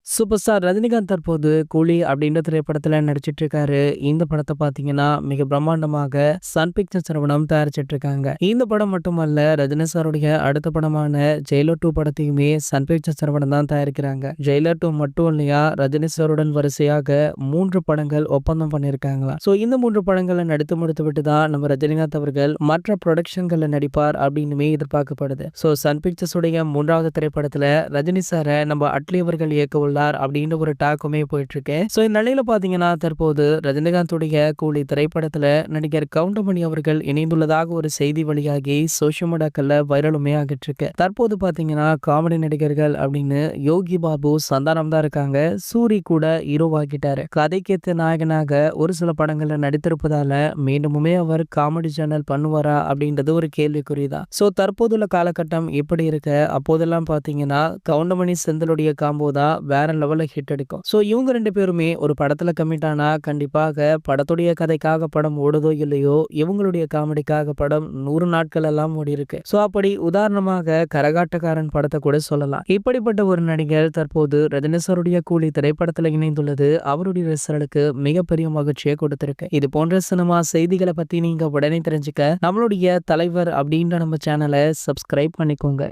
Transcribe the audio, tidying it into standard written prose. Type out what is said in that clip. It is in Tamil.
சூப்பர் ஸ்டார் ரஜினிகாந்த் தற்போது கூலி அப்படின்ற திரைப்படத்துல நடிச்சிட்டு இருக்காரு. இந்த படத்தை பாத்தீங்கன்னா மிக பிரம்மாண்டமாக சன் பிக்சர்ஸ் நிறுவனம் தயாரிச்சிட்டு இருக்காங்க. இந்த படம் மட்டுமல்ல, ரஜினி சாருடைய அடுத்த படமான ஜெயிலர் 2 படத்தையுமே சன் பிக்சர்ஸ் நிறுவனம் தான் தயாரிக்கிறாங்க. ஜெயிலர் 2 மட்டும் இல்லையா, ரஜினி சாருடன் வரிசையாக 3 படங்கள் ஒப்பந்தம் பண்ணியிருக்காங்களா. ஸோ இந்த 3 படங்களை நடித்து முடித்து விட்டு தான் நம்ம ரஜினிகாந்த் அவர்கள் மற்ற ப்ரொடக்ஷன்களில் நடிப்பார் அப்படின்னுமே எதிர்பார்க்கப்படுது. ஸோ சன் பிக்சர்ஸ் உடைய 3வது திரைப்படத்துல ரஜினி சாரை நம்ம அட்லி அவர்கள் இயக்க உள்ளார் அப்படின்ற ஒரு டாக்குமே போயிட்டு இருக்கு. ஸோ இந்த நிலையில பாத்தீங்கன்னா தற்போது ரஜினிகாந்துடைய கூலி திரைப்படத்துல நடிகர் கவுண்டமணி அவர்கள் இணைந்துள்ளதாக ஒரு செய்தி வெளியாகி சோசியல் மீடியாக்கள்ல வைரலுமே ஆகிட்டு இருக்கு. தற்போது பாத்தீங்கன்னா காமெடி நடிகர்கள் அப்படின்னு யோகி பாபு, சந்தானம் தான் இருக்காங்க. சூரி கூட ஹீரோவாகிட்டாரு. கதைக்கேத்த நாயகனாக ஒரு சில படங்கள்ல நடித்திருப்பதால மீண்டுமே அவர் காமெடி சேனல் பண்ணுவாரா அப்படின்றது ஒரு கேள்விக்குறிதான். ஸோ தற்போதுள்ள காலகட்டம் எப்படி இருக்க, அப்போதெல்லாம் பாத்தீங்கன்னா கவுண்டமணி செந்திலுடைய காம்போ தான் வேற லெவல்ல ஹிட் அடிக்கும். ஸோ இவங்க 2 பேருமே ஒரு படத்துல கமிட் ஆனா கண்டிப்பாக படத்துடைய கதைக்காக படம் ஓடுதோ இல்லையோ, இவங்களுடைய காமெடிக்காக படம் 100 நாட்கள் எல்லாம் ஓடி இருக்கு. ஸோ அப்படி உதாரணமாக கரகாட்டக்காரன் படத்தை கூட சொல்லலாம். இப்படிப்பட்ட ஒரு நடிகர் தற்போது ரஜினி சாருடைய கூலி திரைப்படத்துல இணைந்துள்ளது அவருடைய ரசிகர்களுக்கு மிகப்பெரிய மகிழ்ச்சியை கொடுத்திருக்கு. இது போன்ற சினிமா செய்திகளை பத்தி நீங்க உடனே தெரிஞ்சுக்க நம்மளுடைய தலைவர் அப்படின்ற நம்ம சேனலை சப்ஸ்கிரைப் பண்ணிக்கோங்க.